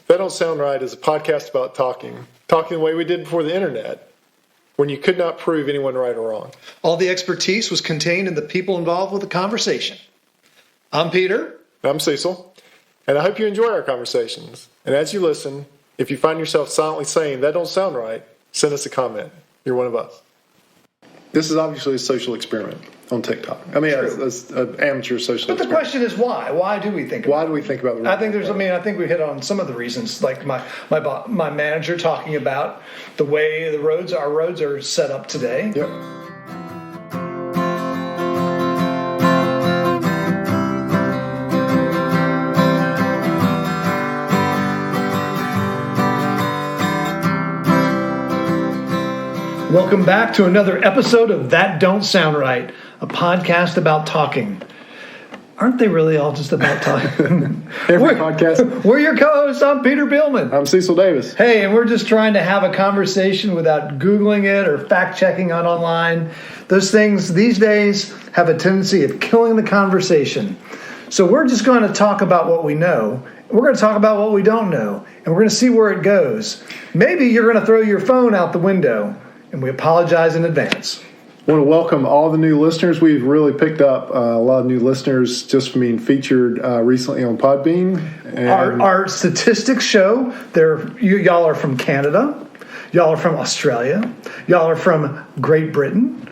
That Don't Sound Right is a podcast about talking the way we did before the internet, when you could not prove anyone right or wrong. All the expertise was contained in the people involved with the conversation. I'm Peter. I'm Cecil, and I hope you enjoy our conversations. And as you listen, if you find yourself silently saying, that don't sound right, send us a comment. You're one of us. This is obviously a social experiment on TikTok. I mean, it's an amateur social experiment. But the question is why? Why do we think about it? Why do we think about it? I think we hit on some of the reasons, like my manager talking about the way our roads are set up today. Yep. Welcome back to another episode of That Don't Sound Right, a podcast about talking. Aren't they really all just about talking? Podcast. We're your co-hosts. I'm Peter Billman. I'm Cecil Davis. Hey, and we're just trying to have a conversation without Googling it or fact-checking on online. Those things these days have a tendency of killing the conversation. So we're just going to talk about what we know. We're going to talk about what we don't know, and we're going to see where it goes. Maybe you're going to throw your phone out the window. And we apologize in advance. I want to welcome all the new listeners. We've really picked up a lot of new listeners just from being featured recently on Podbean. And our statistics show y'all are from Canada, y'all are from Australia, y'all are from Great Britain.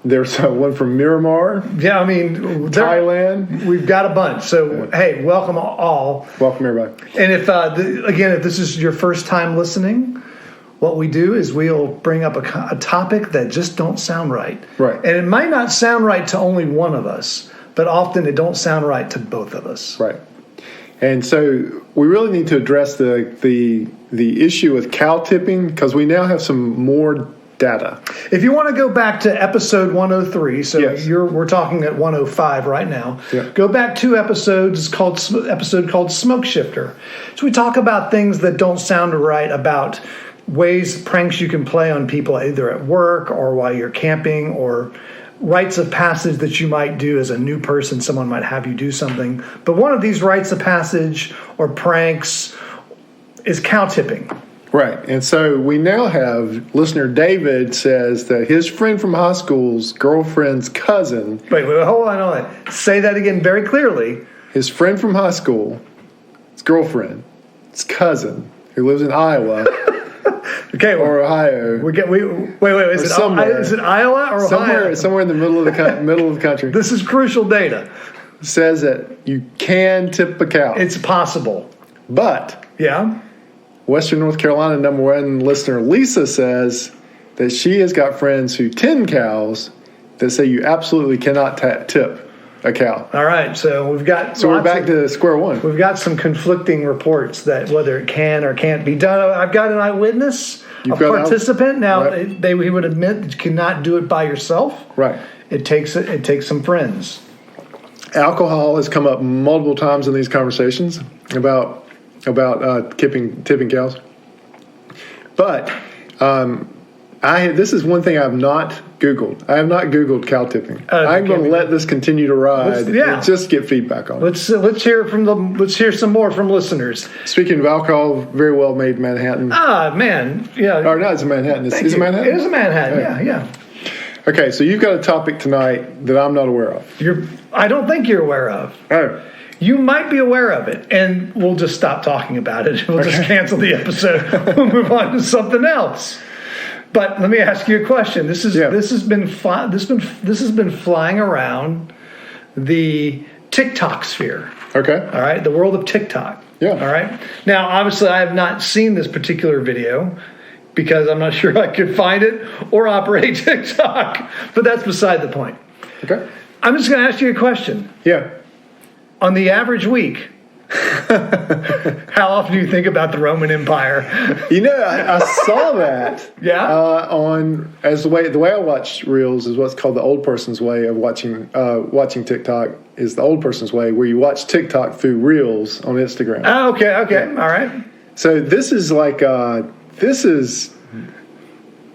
There's one from Miramar. Yeah, I mean, Thailand. We've got a bunch. So, Hey, welcome all. Welcome everybody. And if this is your first time listening, what we do is we'll bring up a topic that just don't sound right. Right. And it might not sound right to only one of us, but often it don't sound right to both of us. Right. And so we really need to address the issue with cow tipping, because we now have some more data. If you want to go back to episode 103, so yes. We're talking at 105 right now. Yeah. Go back 2 episodes. It's called episode called Smoke Shifter. So we talk about things that don't sound right about pranks you can play on people either at work or while you're camping, or rites of passage that you might do as a new person. Someone might have you do something. But one of these rites of passage or pranks is cow tipping. Right. And so we now have listener David says that his friend from high school's girlfriend's cousin. Wait, hold on. Say that again very clearly. His friend from high school, his girlfriend's cousin, who lives in Iowa. Okay, or Ohio. Wait. Is it Iowa or Ohio? Somewhere in the middle of the country. This is crucial data. Says that you can tip a cow. It's possible. But Western North Carolina #1 listener Lisa says that she has got friends who tend cows that say you absolutely cannot tip a cow. All right, so we're back to square one. We've got some conflicting reports that whether it can or can't be done. I've got an eyewitness, a participant. Now he would admit that you cannot do it by yourself. Right. It takes some friends. Alcohol has come up multiple times in these conversations about tipping cows. But this is one thing I've not Googled. I have not Googled cow tipping. I'm going to let this continue to ride and just get feedback on it. Let's hear some more from listeners. Speaking of alcohol, very well made Manhattan. Man, yeah. Or not, it's a Manhattan. Is it Manhattan? It is a Manhattan. Yeah. Okay, so you've got a topic tonight that I'm not aware of. I don't think you're aware of. Oh. You might be aware of it, and we'll just stop talking about it. We'll just cancel the episode. We'll move on to something else. But let me ask you a question. This has been flying around the TikTok sphere. Okay. All right, the world of TikTok. Yeah. All right. Now, obviously, I have not seen this particular video because I'm not sure I could find it or operate TikTok. But that's beside the point. Okay. I'm just going to ask you a question. Yeah. On the average week, how often do you think about the Roman Empire? I saw that. Yeah. The way I watch Reels is what's called the old person's way of watching TikTok. Is the old person's way, where you watch TikTok through Reels on Instagram. Oh, okay, yeah. All right. So this is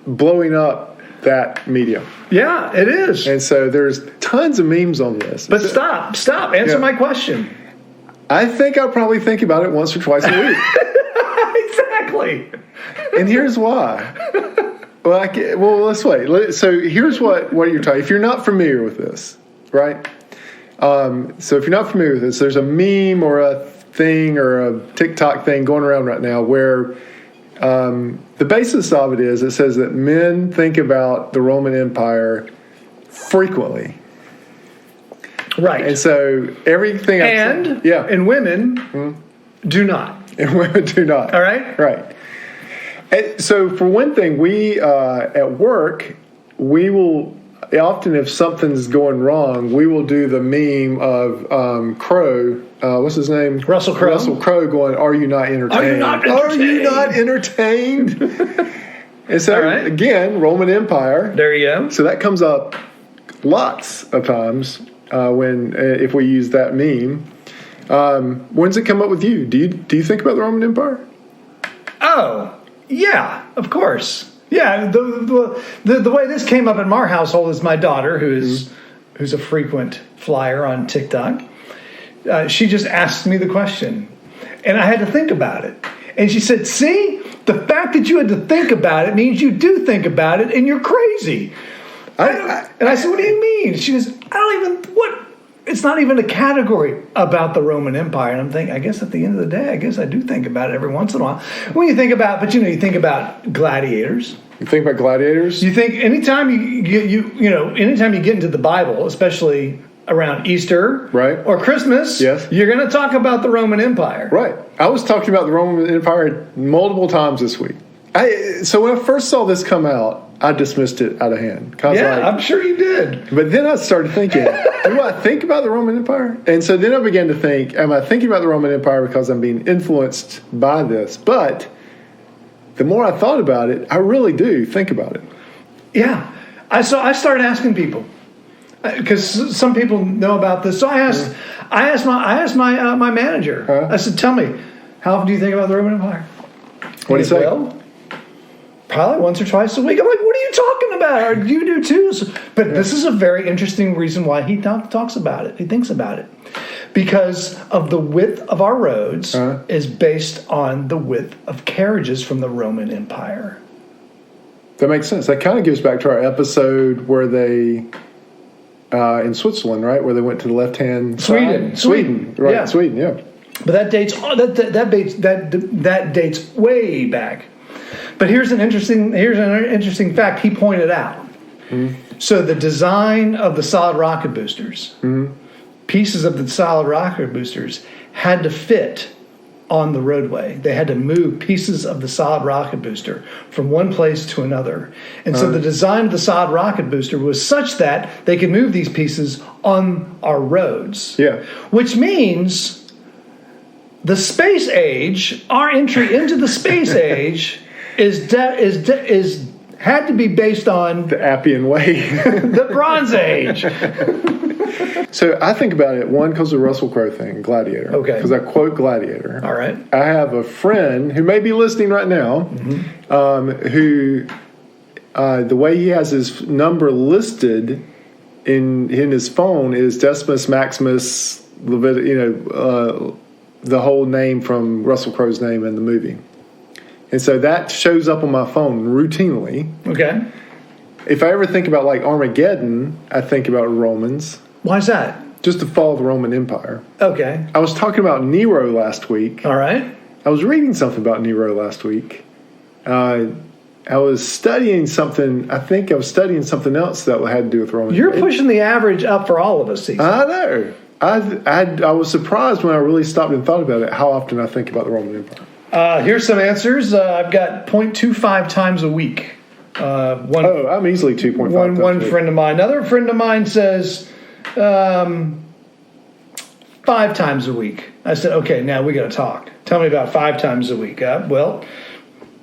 blowing up that medium. Yeah, it is. And so there's tons of memes on this. But stop. Answer my question. I think I'll probably think about it once or twice a week. Exactly. And here's why. Well, let's wait. So here's what you're talking. If you're not familiar with this, right? So if you're not familiar with this, there's a meme or a thing or a TikTok thing going around right now where the basis of it is, it says that men think about the Roman Empire frequently. Right. And so everything and women do not. And women do not. All right? Right. And so for one thing, we at work, we will often, if something's going wrong, we will do the meme of Crow. What's his name? Russell Crowe. Russell Crowe going, "Are you not entertained? Are you not entertained?" And so, right. Again, Roman Empire. There you go. So that comes up lots of times if we use that meme. When's it come up with you? Do you think about the Roman Empire? Oh, yeah, of course. Yeah, the way this came up in our household is my daughter, who's a frequent flyer on TikTok. She just asked me the question, and I had to think about it. And she said, "See, the fact that you had to think about it means you do think about it, and you're crazy." And I said, "What do you mean?" She goes, it's not even a category about the Roman Empire. And I'm thinking, I guess at the end of the day, I guess I do think about it every once in a while. When you think about, you think about gladiators. You think about gladiators? You think anytime anytime you get into the Bible, especially around Easter, right, or Christmas, yes, you're going to talk about the Roman Empire. Right. I was talking about the Roman Empire multiple times this week. So when I first saw this come out, I dismissed it out of hand. I'm sure you did. But then I started thinking, do I think about the Roman Empire? And so then I began to think, am I thinking about the Roman Empire because I'm being influenced by this? But the more I thought about it, I really do think about it. Yeah. I started asking people, because some people know about this. So I asked my manager. I said, "Tell me, how often do you think about the Roman Empire?" What do you say? Well, probably once or twice a week. I'm like, "What are you talking about? Or you do too?" But this is a very interesting reason why he talks about it. He thinks about it. Because of the width of our roads is based on the width of carriages from the Roman Empire. That makes sense. That kind of gives back to our episode where they, in Switzerland, right, where they went to the left-hand side. Sweden, right? Yeah. Sweden, yeah. But that dates way back. But here's an interesting fact he pointed out. Mm-hmm. So the design of the solid rocket boosters, pieces of the solid rocket boosters had to fit on the roadway. They had to move pieces of the solid rocket booster from one place to another. And so the design of the solid rocket booster was such that they could move these pieces on our roads. Yeah. Which means the space age, our entry into the space age is had to be based on the Appian Way, the Bronze Age. So I think about it, one, because of the Russell Crowe thing, Gladiator. Okay. Because I quote Gladiator. All right. I have a friend who may be listening right now, who the way he has his number listed in his phone is Decimus Maximus, the whole name from Russell Crowe's name in the movie. And so that shows up on my phone routinely. Okay. If I ever think about like Armageddon, I think about Romans. Why is that? Just the fall of the Roman Empire. Okay. I was talking about Nero last week. All right. I was reading something about Nero last week. I was studying something. I think I was studying something else that had to do with Roman. You're pushing the average up for all of us, Cecil. I know. I was surprised when I really stopped and thought about it, how often I think about the Roman Empire. Here's some answers. I've got 0.25 times a week. I'm easily 2.5. One friend of mine. Another friend of mine says 5 times a week. I said, okay, now we got to talk. Tell me about 5 times a week.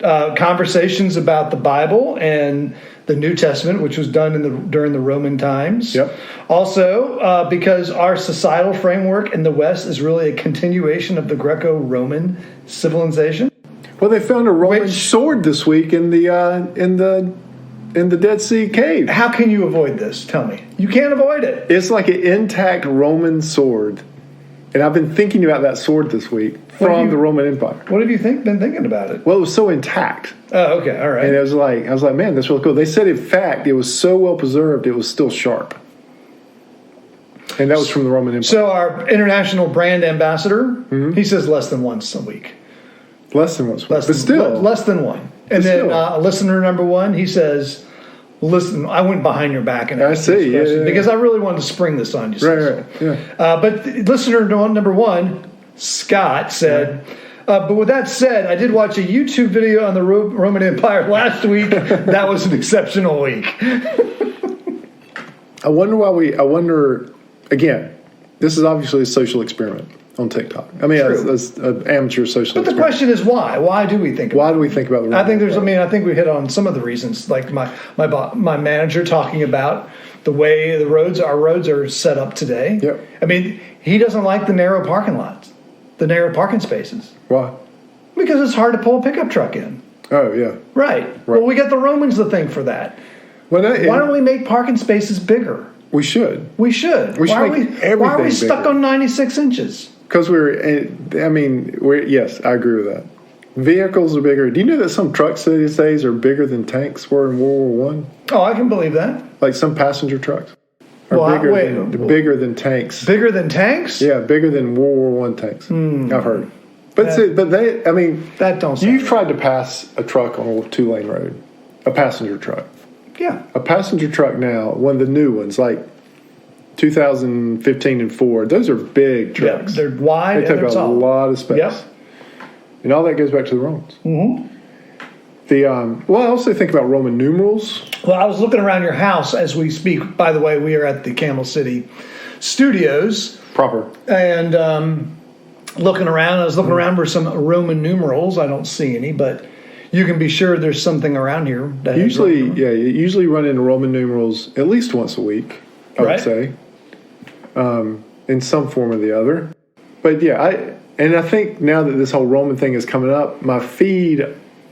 Conversations about the Bible and the New Testament, which was done during the Roman times. Yep. Also, because our societal framework in the West is really a continuation of the Greco-Roman civilization. Well, they found a Roman sword this week in the Dead Sea cave. How can you avoid this? Tell me. You can't avoid it. It's like an intact Roman sword And I've been thinking about that sword this week from the Roman Empire. What have you been thinking about it? Well, it was so intact. Oh, okay, all right. And I was like, man, that's really cool. They said, in fact, it was so well preserved, it was still sharp. And that was from the Roman Empire. So our international brand ambassador, he says less than once a week. Less than once. But still. Less than one. And then listener number one, he says, listen, I went behind your back and asked this question because I really wanted to spring this on you. Right, yeah. But listener number one, Scott, said, but with that said, I did watch a YouTube video on the Roman Empire last week. That was an exceptional week. I wonder, again, this is obviously a social experiment on TikTok. I mean, as an amateur social experiment. But the question is why? Why do we think about it? Why do we think about the Roman Empire? I think we hit on some of the reasons, like my manager talking about the way our roads are set up today. Yep. I mean, he doesn't like the narrow parking lots, the narrow parking spaces. Why? Because it's hard to pull a pickup truck in. Oh, yeah. Right. Well, we got the Romans to thank for that. Why don't we make parking spaces bigger? We should. We should. Why are we stuck on 96 inches? Because yes, I agree with that. Vehicles are bigger. Do you know that some trucks these days are bigger than tanks were in World War I? Oh, I can believe that. Like some passenger trucks are bigger than tanks. Bigger than tanks? Yeah, bigger than World War I tanks. I've heard. That don't. You've tried to pass a truck on a 2-lane road, a passenger truck. Yeah. A passenger truck now, one of the new ones, like 2015 and Ford, those are big trucks. Yeah, they're wide. They take a lot of space. Yep. And all that goes back to the Romans. Mm-hmm. I also think about Roman numerals. Well, I was looking around your house as we speak. By the way, we are at the Camel City Studios. Proper. And looking around, I was looking around for some Roman numerals. I don't see any, but you can be sure there's something around here. You usually run into Roman numerals at least once a week, I would say, in some form or the other. But yeah, I think now that this whole Roman thing is coming up, my feed,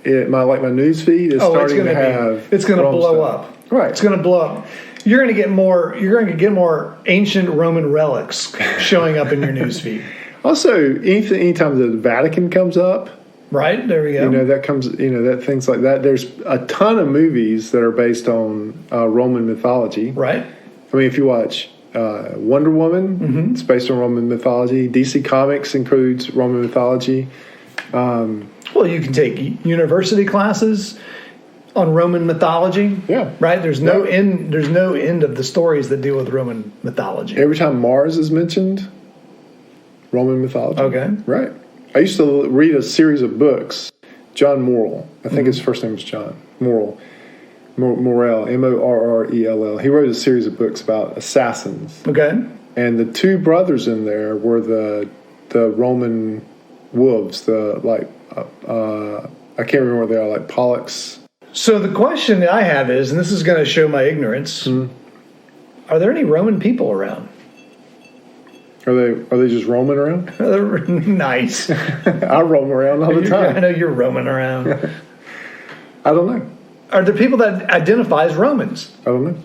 my news feed is starting to have. It's going to blow stuff. up. Right. It's going to blow up. You're going to get more. You're going to get more ancient Roman relics showing up in your news feed. Also, anytime the Vatican comes up. Right, there we go. That comes, that things like that. There's a ton of movies that are based on Roman mythology. Right. I mean, if you watch Wonder Woman, it's based on Roman mythology. DC Comics includes Roman mythology. Well, you can take university classes on Roman mythology. Yeah. Right? There's no end. There's no end of the stories that deal with Roman mythology. Every time Mars is mentioned, Roman mythology. Okay. Right. I used to read a series of books. John Morrell, I think his first name was John Morrell, Morrell, Morrell. He wrote a series of books about assassins. Okay. And the two brothers in there were the Roman wolves. I can't remember what they are, like Pollux. So the question that I have is, and this is going to show my ignorance, are there any Roman people around? Are they just roaming around? Nice. I roam around all the time. I know you're roaming around. I don't know. Are there people that identify as Romans? I don't know.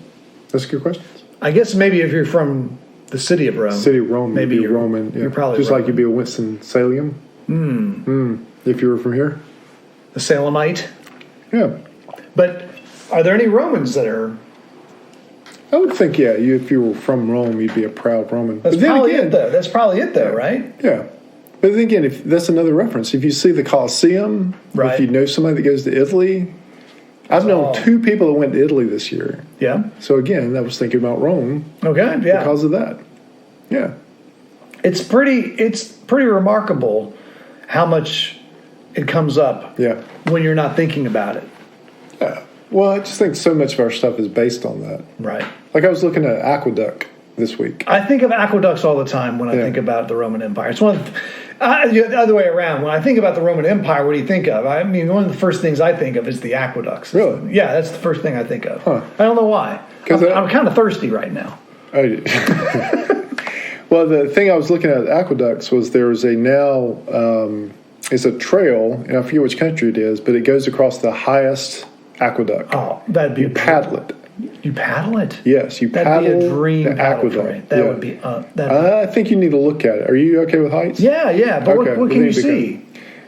That's a good question. I guess maybe if you're from the city of Rome. City of Rome. Maybe you're Roman. Yeah. You're probably just Roman. like you'd be a Winston-Salem. If you were from here. A Salemite. Yeah. But are there any Romans that are... I would think, if you were from Rome, you'd be a proud Roman. That's probably it, though. That's probably it, though, right? Yeah. But then again, if that's another reference. If you see the Colosseum, right. If you know somebody that goes to Italy, I've known 2 people that went to Italy this year. Yeah. So again, I was thinking about Rome. Okay, yeah. Because of that. Yeah. It's pretty remarkable how much it comes up when you're not thinking about it. Yeah. Well, I just think so much of our stuff is based on that. Right. Like I was looking at aqueduct this week. I think of aqueducts all the time when I think about the Roman Empire. It's one of the other way around. When I think about the Roman Empire, what do you think of? I mean, one of the first things I think of is the aqueducts. Really? Yeah, that's the first thing I think of. Huh. I don't know why. I'm kind of thirsty right now. Well, the thing I was looking at aqueducts was there's it's a trail, and I forget which country it is, but it goes across the highest aqueduct. Oh, that'd be paddle it. You paddle it? Yes, you That'd paddle be a dream the paddle aqueduct. for me. That would be. I think you need to look at it. Are you okay with heights? Yeah. But Okay, what we can you need to see?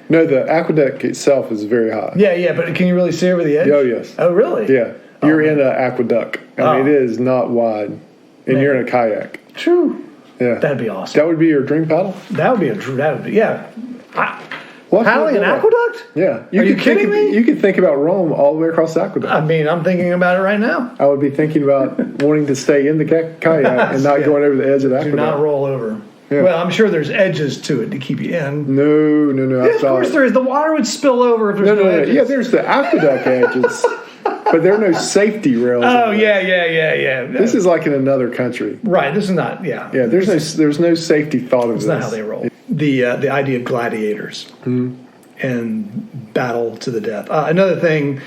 No, the aqueduct itself is very high. Yeah. But can you really see over the edge? Oh, yes. Oh, really? Yeah. You're in an aqueduct. I mean, it is not wide. And you're in a kayak. True. Yeah. That'd be awesome. That would be your dream paddle? That would be, yeah. Paddling an Yeah. aqueduct? Yeah. Are you kidding me? You could think about Rome all the way across the aqueduct. I mean, I'm thinking about it right now. I would be thinking about wanting to stay in the kayak and not going over the edge of the aqueduct. Do not roll over. Yeah. Well, I'm sure there's edges to it to keep you in. No. Yeah, of course there is. The water would spill over if there's no edges. Yeah, there's the aqueduct edges, but there are no safety rails. Oh, yeah. This is like in another country. Right, this is not, yeah. Yeah, there's no safety thought of this. That's not how they roll. The idea of gladiators and battle to the death. Another thing,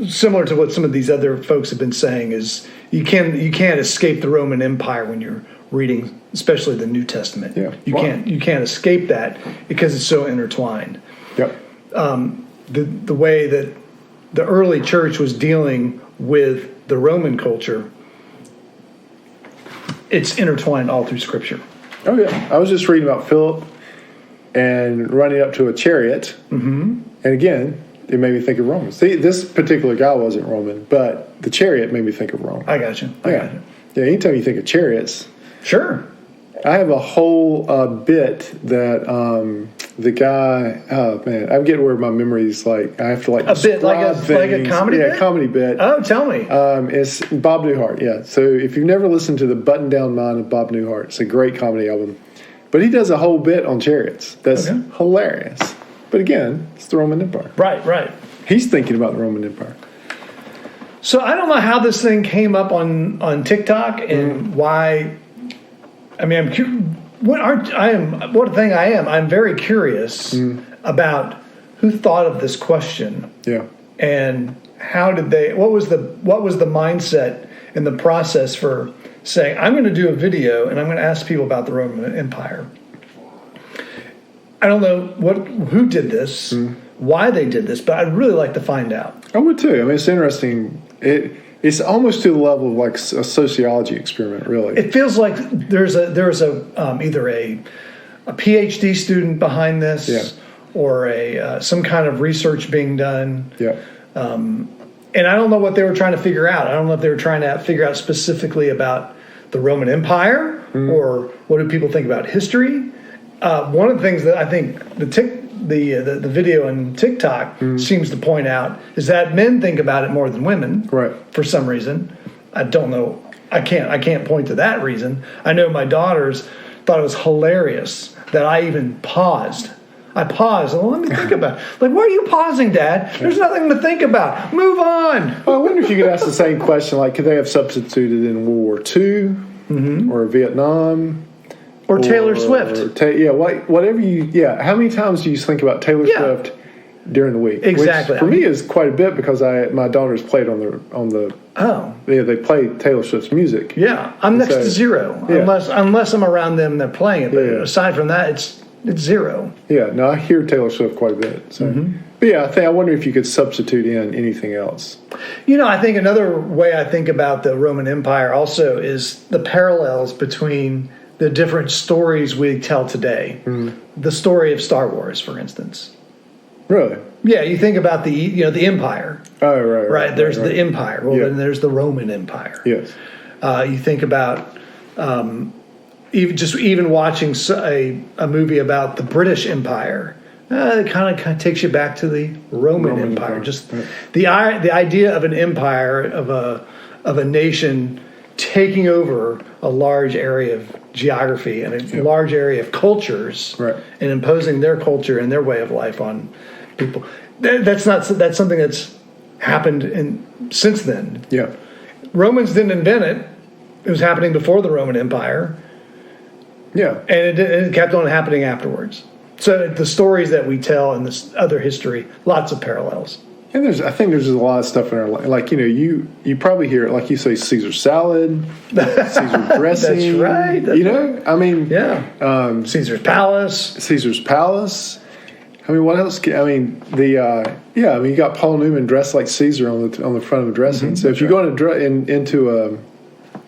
similar to what some of these other folks have been saying, is you can't escape the Roman Empire when you're reading, especially the New Testament. Yeah. You can't escape that because it's so intertwined. Yep. The way that the early church was dealing with the Roman culture, it's intertwined all through Scripture. Oh, yeah. I was just reading about Philip and running up to a chariot. Mm-hmm. And again, it made me think of Romans. See, this particular guy wasn't Roman, but the chariot made me think of Rome. I got you. Yeah, anytime you think of chariots. Sure. I have a whole bit that the guy, oh man, I'm getting where my memory's like, I have to like a bit like a comedy bit? Yeah, comedy bit. Oh, tell me. It's Bob Newhart, yeah. So if you've never listened to the Button Down Mind of Bob Newhart, it's a great comedy album. But he does a whole bit on chariots. That's hilarious. But again, it's the Roman Empire. Right. He's thinking about the Roman Empire. So I don't know how this thing came up on TikTok and why. I mean, I'm very curious about who thought of this question. Yeah. And how did they? What was the mindset and the process for saying, I'm going to do a video and I'm going to ask people about the Roman Empire. I don't know who did this, why they did this, but I'd really like to find out. I would too. I mean, it's interesting. It's almost to the level of like a sociology experiment, really. It feels like there's either a PhD student behind this, or some kind of research being done. Yeah. And I don't know what they were trying to figure out. I don't know if they were trying to figure out specifically about the Roman Empire or what do people think about history. One of the things that I think the video on TikTok seems to point out is that men think about it more than women, right? For some reason, I don't know. I can't point to that reason. I know my daughters thought it was hilarious that I even paused. I paused. Well, let me think about it. Like, why are you pausing, Dad? There's nothing to think about. Move on. Well, I wonder if you could ask the same question, like, could they have substituted in World War II or Vietnam? Or Taylor Swift. Whatever you, how many times do you think about Taylor Swift during the week? Exactly. Which for me is quite a bit because my daughters played on the they play Taylor Swift's music. Yeah, I'm next to zero unless I'm around them they're playing it. But aside from that, it's zero. Yeah, no, I hear Taylor Swift quite a bit. So. But I wonder if you could substitute in anything else. I think another way I think about the Roman Empire also is the parallels between the different stories we tell today. The story of Star Wars, for instance. Really? Yeah, you think about the empire. Oh, right. Right. There's the empire. Well, then there's the Roman Empire. Yes. You think about even watching a movie about the British Empire. It kind of takes you back to the Roman Empire. Just the idea of an empire of a nation taking over a large area of geography and a large area of cultures, and imposing their culture and their way of life on people. That's something that's happened since then. Yeah, Romans didn't invent it; it was happening before the Roman Empire. Yeah, and it kept on happening afterwards. So the stories that we tell in this other history, lots of parallels. And I think there's a lot of stuff in our life. Like, you probably hear it, like you say, Caesar salad, Caesar dressing. That's right. I mean. Yeah. Caesar's Palace. Caesar's Palace. I mean, what else? I mean, you got Paul Newman dressed like Caesar on the front of a dressing. So if you go into a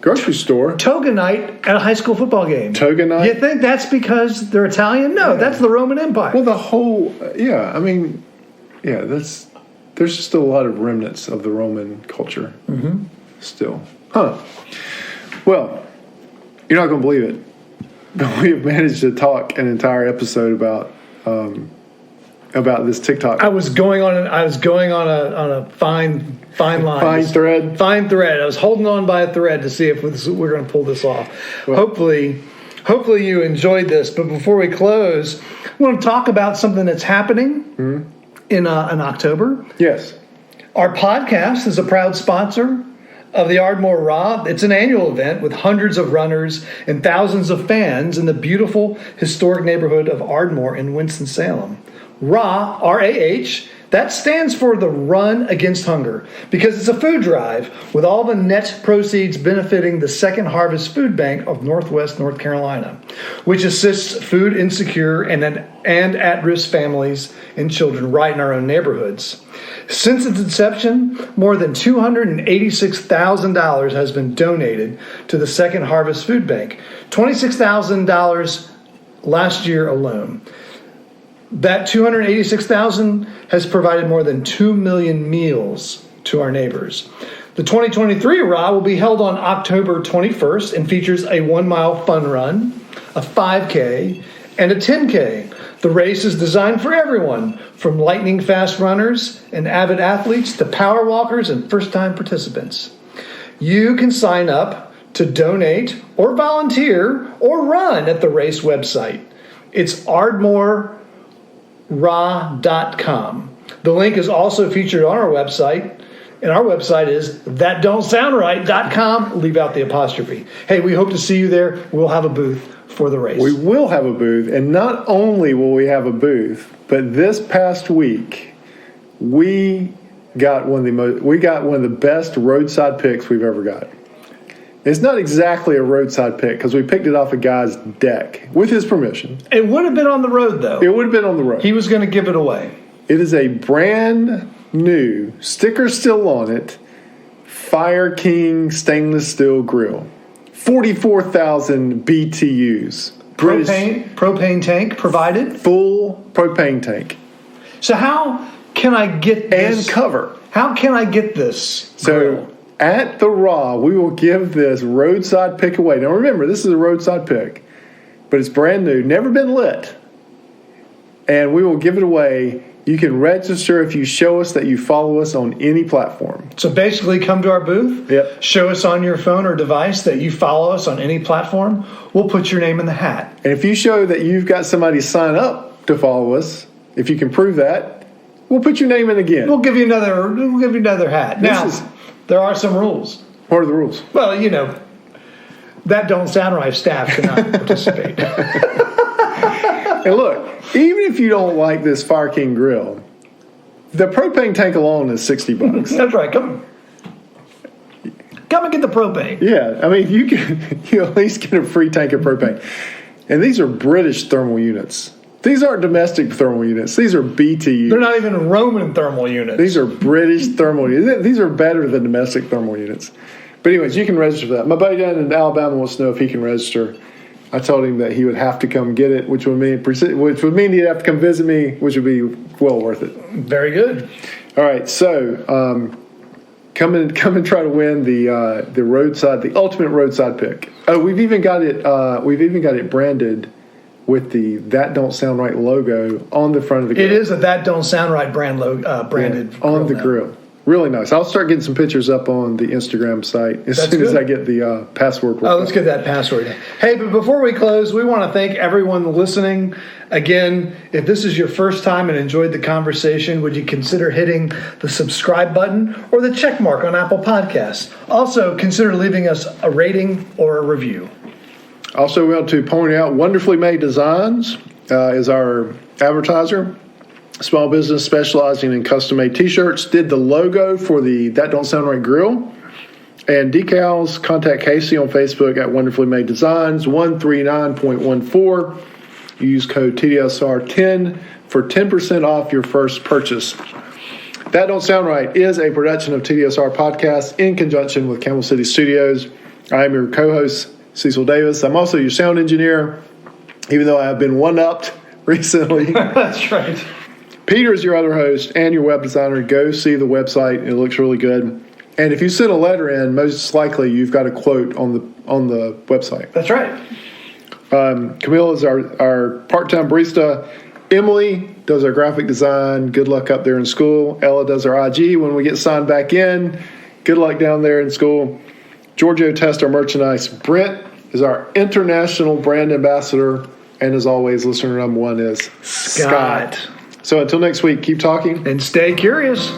grocery store, toga night at a high school football game. Toga night. You think that's because they're Italian? No, that's the Roman Empire. Well, the whole there's just a lot of remnants of the Roman culture still. Well, you're not going to believe it, but we have managed to talk an entire episode about this TikTok. I was going on a fine line. Fine thread. Fine thread. I was holding on by a thread to see if we're going to pull this off. Well, hopefully you enjoyed this. But before we close, I want to talk about something that's happening in October. Yes. Our podcast is a proud sponsor of the Ardmore Raw. It's an annual event with hundreds of runners and thousands of fans in the beautiful historic neighborhood of Ardmore in Winston-Salem. RAH, R-A-H, that stands for the Run Against Hunger, because it's a food drive with all the net proceeds benefiting the Second Harvest Food Bank of Northwest North Carolina, which assists food insecure and at-risk families and children right in our own neighborhoods. Since its inception, more than $286,000 has been donated to the Second Harvest Food Bank, $26,000 last year alone. That $286,000 has provided more than 2 million meals to our neighbors. The 2023 RAH will be held on October 21st and features a 1-mile fun run, a 5K, and a 10K. The race is designed for everyone, from lightning fast runners and avid athletes to power walkers and first-time participants. You can sign up to donate or volunteer or run at the race website. It's ardmoreraw.com. The link is also featured on our website, and our website is thatdon'tsoundright.com. Leave out the apostrophe. Hey, we hope to see you there. We'll have a booth for the race. We will have a booth, and not only will we have a booth, but this past week we got one of the best roadside picks we've ever got. It's not exactly a roadside pick because we picked it off a guy's deck with his permission. It would have been on the road, though. It would have been on the road. He was going to give it away. It is a brand new, sticker still on it, Fire King stainless steel grill. 44,000 BTUs. Propane tank provided? Full propane tank. So how can I get this? And cover. How can I get this grill? So at the RAH, we will give this roadside pick away. Now remember, this is a roadside pick, but it's brand new, never been lit. And we will give it away. You can register if you show us that you follow us on any platform. So basically come to our booth, Yep. Show us on your phone or device that you follow us on any platform. We'll put your name in the hat. And if you show that you've got somebody sign up to follow us, if you can prove that, we'll put your name in again. We'll give you another hat. Now, there are some rules. What are the rules? Well, that Don't Sound Right staff cannot participate. And look, even if you don't like this Fire King grill, the propane tank alone is $60. That's right. Come and get the propane. Yeah, I mean, you at least get a free tank of propane. And these are British thermal units. These aren't domestic thermal units. These are BTU. They're not even Roman thermal units. These are British thermal units. These are better than domestic thermal units. But anyways, you can register for that. My buddy down in Alabama wants to know if he can register. I told him that he would have to come get it, which would mean he'd have to come visit me, which would be well worth it. Very good. All right, so come and try to win the ultimate roadside pick. Oh, we've even got it branded with the That Don't Sound Right logo on the front of the grill. It is a That Don't Sound Right branded on the grill. Really nice. I'll start getting some pictures up on the Instagram site as soon as I get the password. Let's get that password. Hey, but before we close, we want to thank everyone listening. Again, if this is your first time and enjoyed the conversation, would you consider hitting the subscribe button or the check mark on Apple Podcasts? Also, consider leaving us a rating or a review. Also, we want to point out Wonderfully Made Designs is our advertiser. Small business specializing in custom-made T-shirts. Did the logo for the That Don't Sound Right grill. And decals, contact Casey on Facebook at Wonderfully Made Designs, 139.14. Use code TDSR10 for 10% off your first purchase. That Don't Sound Right is a production of TDSR Podcast in conjunction with Camel City Studios. I am your co-host, Cecil Davis. I'm also your sound engineer, even though I have been one-upped recently. That's right. Peter is your other host and your web designer. Go see the website. It looks really good. And if you send a letter in, most likely you've got a quote on the website. That's right. Camille is our part-time barista. Emily does our graphic design. Good luck up there in school. Ella does our IG when we get signed back in. Good luck down there in school. Giorgio tests our merchandise. Brent is our international brand ambassador. And as always, listener number one is Scott. So until next week, keep talking. And stay curious.